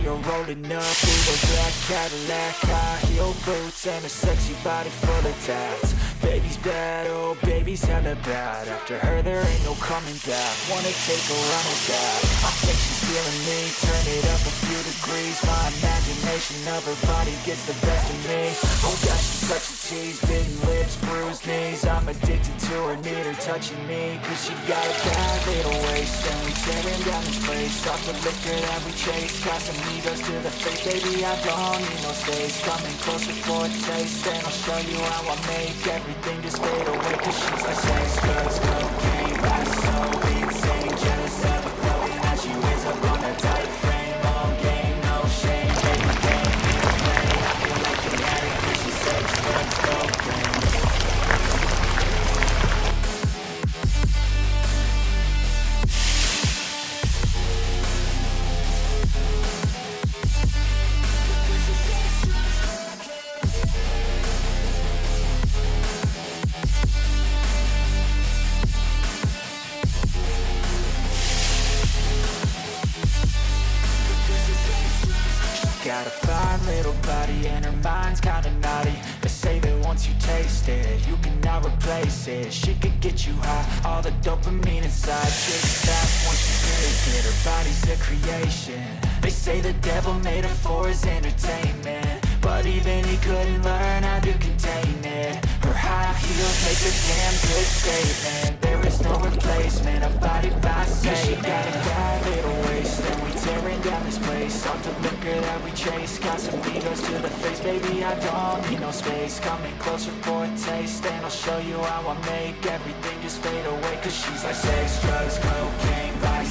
her rolling up with a black Cadillac, high heel boots, and a sexy body full of tats. Baby's bad, oh baby's hella bad. After her there ain't no coming back. Wanna take a run at that. I think she's feeling me. Turn it up a few degrees. My imagination of her body gets the best of me. Oh yeah, she's such a tease. Bitten lips, bruised knees. I'm addicted to her, need her touching me. Cause she got a bad little waist, and we tearing down this place. Off the liquor that we chase. Got some egos to the face. Baby, I don't need no space. Coming closer for a taste, and I'll show you how I make everything just fade away. Cause she's like sex, drugs, cocaine, body so insane. Jealous of the clothing that she wears up on a tight frame. All game, no shame. Baby, game, me to play. I feel like an addict. Cause she's sex, drugs, cocaine. Got a fine little body and her mind's kinda naughty. They say that once you taste it, you cannot replace it. She could get you high, all the dopamine inside. Chicks fast once she's naked, her body's a creation. They say the devil made her for his entertainment, but even he couldn't learn how to contain it. Her high heels make a damn good statement. There is no replacement, a body by Satan. She got a bad little waist, and we tearing down this place. Off the liquor that we chase, got some egos to the face. Baby, I don't need no space. Coming closer for a taste, and I'll show you how I make everything just fade away. Cause she's like sex, drugs, cocaine, body